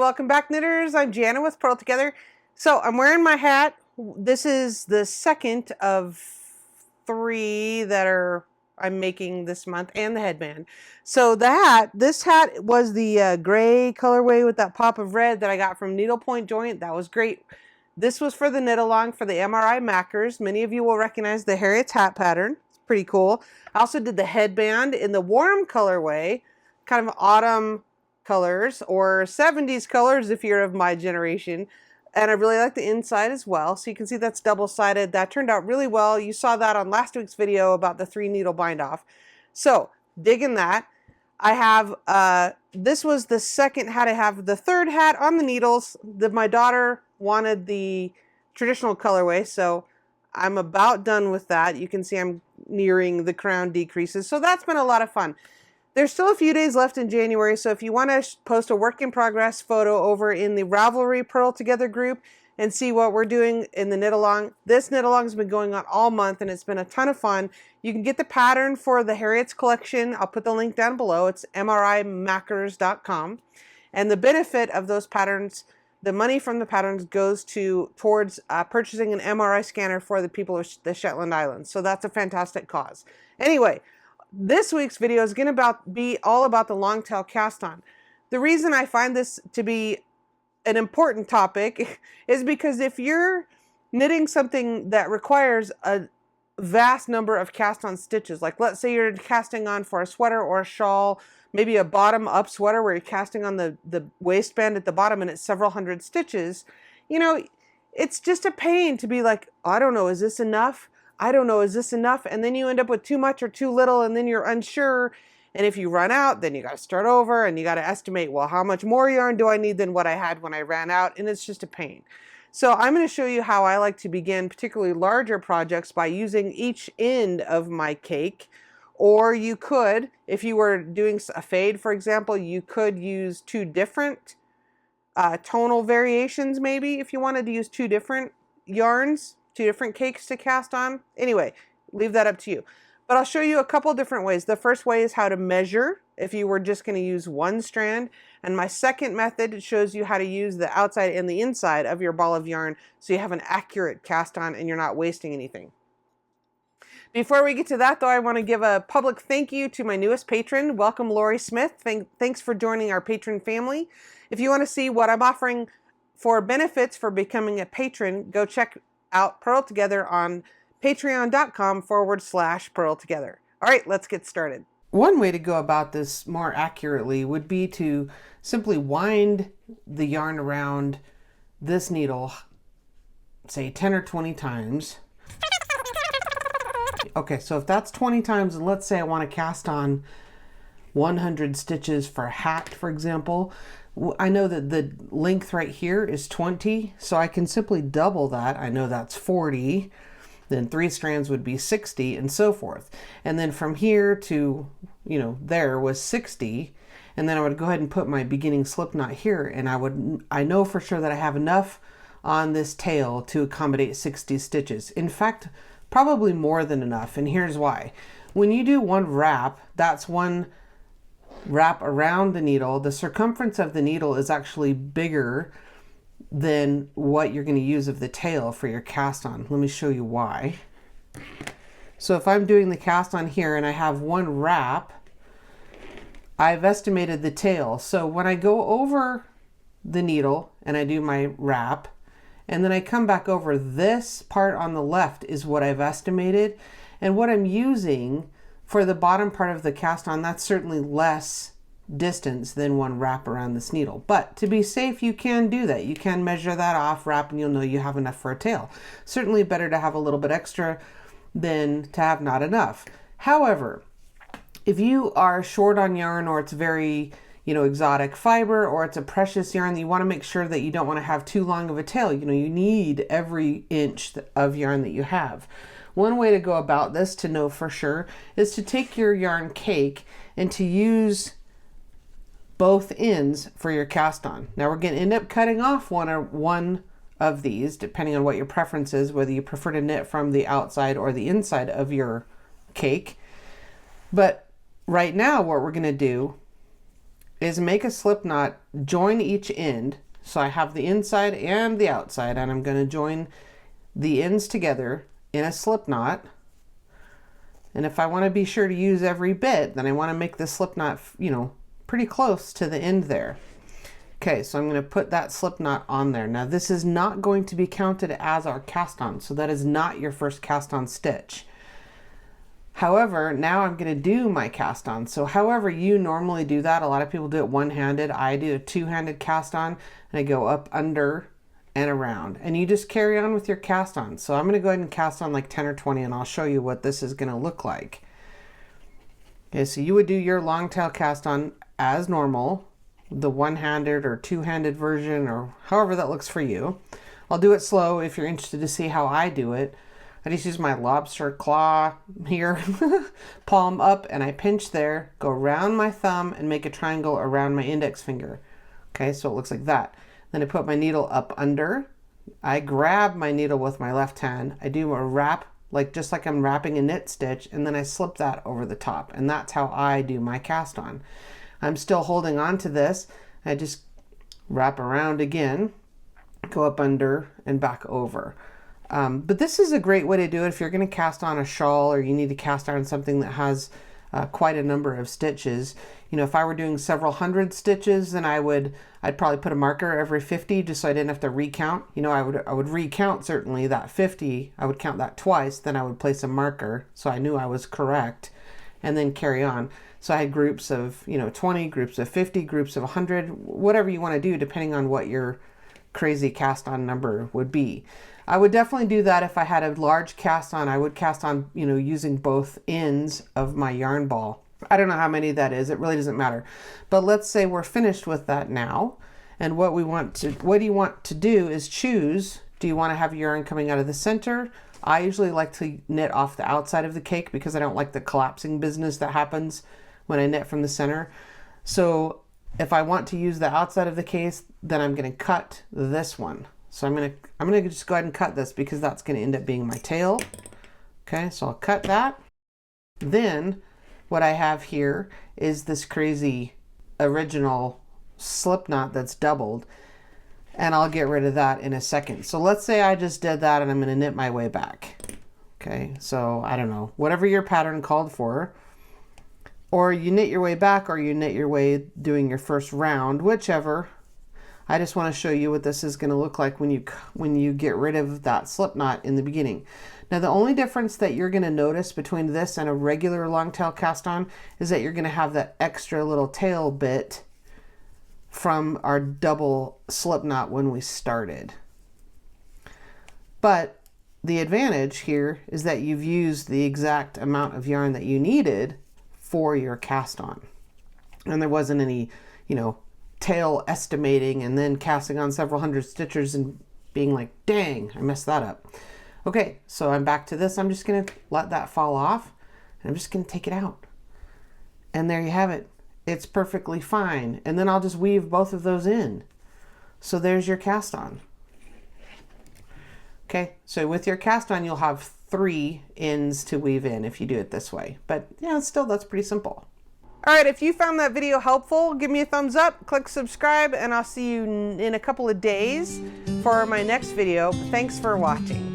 welcome back, knitters. I'm Jana with Purl Together. So I'm wearing my hat. This is the second of 3 that I'm making this month, and the headband. So this hat was the gray colorway with that pop of red that I got from Needlepoint Joint. That was great. This was for the knit along for the MRI Maakers. Many of you will recognize the Harriet's hat pattern. It's pretty cool. I also did the headband in the warm colorway, kind of autumn colors or 70s colors if you're of my generation. And I really like the inside as well. So you can see that's double-sided. That turned out really well. You saw that on last week's video about the 3 needle bind off. So digging that. I have, this was the second hat. I have the third hat on the needles. My daughter wanted the traditional colorway, so I'm about done with that. You can see I'm nearing the crown decreases. So that's been a lot of fun. There's still a few days left in January, so if you want to post a work in progress photo over in the Ravelry Purl Together group and see what we're doing in the knit along. This knit along has been going on all month and it's been a ton of fun. You can get the pattern for the Harriet's collection. I'll put the link down below. It's mrimaakers.com. And the benefit of those patterns, the money from the patterns goes towards purchasing an MRI scanner for the people of the Shetland Islands. So that's a fantastic cause. Anyway, this week's video is going to be all about the longtail cast on. The reason I find this to be an important topic is because if you're knitting something that requires a vast number of cast on stitches, like let's say you're casting on for a sweater or a shawl, maybe a bottom up sweater where you're casting on the waistband at the bottom and it's several hundred stitches, you know, it's just a pain to be like, I don't know, is this enough? I don't know, is this enough? And then you end up with too much or too little, and then you're unsure. And if you run out, then you got to start over and you got to estimate, well, how much more yarn do I need than what I had when I ran out? And it's just a pain. So I'm going to show you how I like to begin particularly larger projects by using each end of my cake. Or you could, if you were doing a fade, for example, you could use 2 different tonal variations maybe if you wanted to use 2 different yarns. 2 different cakes to cast on. Anyway, leave that up to you. But I'll show you a couple different ways. The first way is how to measure if you were just going to use 1 strand. And my second method shows you how to use the outside and the inside of your ball of yarn so you have an accurate cast on and you're not wasting anything. Before we get to that though, I want to give a public thank you to my newest patron. Welcome, Lori Smith. Thanks for joining our patron family. If you want to see what I'm offering for benefits for becoming a patron, go check out Purl Together on patreon.com/Purl Together. All right, let's get started. One way to go about this more accurately would be to simply wind the yarn around this needle, say 10 or 20 times. Okay, so if that's 20 times, and let's say I want to cast on 100 stitches for a hat, for example, I know that the length right here is 20, so I can simply double that. I know that's 40, then 3 strands would be 60, and so forth. And then from here to, there was 60, and then I would go ahead and put my beginning slip knot here, and I know for sure that I have enough on this tail to accommodate 60 stitches. In fact, probably more than enough, and here's why. When you do one wrap, that's one wrap around the needle. The circumference of the needle is actually bigger than what you're going to use of the tail for your cast on. Let me show you why. So if I'm doing the cast on here and I have one wrap, I've estimated the tail. So when I go over the needle and I do my wrap, and then I come back over, this part on the left is what I've estimated, and what I'm using for the bottom part of the cast on, that's certainly less distance than one wrap around this needle. But to be safe, you can do that. You can measure that off, wrap, and you'll know you have enough for a tail. Certainly better to have a little bit extra than to have not enough. However, if you are short on yarn, or it's very, exotic fiber, or it's a precious yarn that you want to make sure that you don't want to have too long of a tail, you need every inch of yarn that you have. One way to go about this to know for sure is to take your yarn cake and to use both ends for your cast on. Now we're going to end up cutting off one of these depending on what your preference is, whether you prefer to knit from the outside or the inside of your cake. But right now what we're going to do is make a slip knot, join each end. So I have the inside and the outside, and I'm going to join the ends together in a slip knot. And if I want to be sure to use every bit, then I want to make the slip knot, you know, pretty close to the end there. Okay, so I'm going to put that slip knot on there. Now this is not going to be counted as our cast on, so that is not your first cast on stitch. However, now I'm going to do my cast on. So however you normally do that, a lot of people do it one-handed. I do a two-handed cast on, and I go up, under, and around. And you just carry on with your cast on. So I'm going to go ahead and cast on like 10 or 20, and I'll show you what this is going to look like. Okay, so you would do your long tail cast on as normal, the one-handed or two-handed version, or however that looks for you. I'll do it slow if you're interested to see how I do it. I just use my lobster claw here, palm up, and I pinch there, go around my thumb and make a triangle around my index finger. Okay, so it looks like that. Then I put my needle up under. I grab my needle with my left hand. I do a wrap, like just like I'm wrapping a knit stitch, and then I slip that over the top. And that's how I do my cast on. I'm still holding on to this. I just wrap around again, go up under and back over. But this is a great way to do it if you're going to cast on a shawl, or you need to cast on something that has quite a number of stitches. You know, if I were doing several hundred stitches, then I'd probably put a marker every 50 just so I didn't have to recount. You know, I would recount certainly that 50. I would count that twice, then I would place a marker so I knew I was correct, and then carry on. So I had groups of, you know, 20, groups of 50, groups of 100, whatever you want to do depending on what your crazy cast on number would be. I would definitely do that if I had a large cast on. I would cast on, you know, using both ends of my yarn ball. I don't know how many that is. It really doesn't matter. But let's say we're finished with that now. And what you want to do is choose, do you want to have your yarn coming out of the center? I usually like to knit off the outside of the cake because I don't like the collapsing business that happens when I knit from the center. So if I want to use the outside of the case, then I'm going to cut this one. So I'm gonna just go ahead and cut this because that's going to end up being my tail. Okay, so I'll cut that. Then what I have here is this crazy original slip knot that's doubled, and I'll get rid of that in a second. So let's say I just did that and I'm going to knit my way back. Okay, so I don't know, whatever your pattern called for, or you knit your way back, or you knit your way doing your first round, whichever. I just want to show you what this is going to look like when you get rid of that slip knot in the beginning. Now the only difference that you're going to notice between this and a regular long tail cast on is that you're going to have that extra little tail bit from our double slip knot when we started. But the advantage here is that you've used the exact amount of yarn that you needed for your cast on. And there wasn't any, you know, tail estimating and then casting on several hundred stitches and being like, dang, I messed that up. Okay, so I'm back to this. I'm just going to let that fall off, and I'm just going to take it out. And there you have it. It's perfectly fine. And then I'll just weave both of those in. So there's your cast on. Okay, so with your cast on, you'll have 3 ends to weave in if you do it this way. But yeah, still, that's pretty simple. All right, if you found that video helpful, give me a thumbs up, click subscribe, and I'll see you in a couple of days for my next video. Thanks for watching.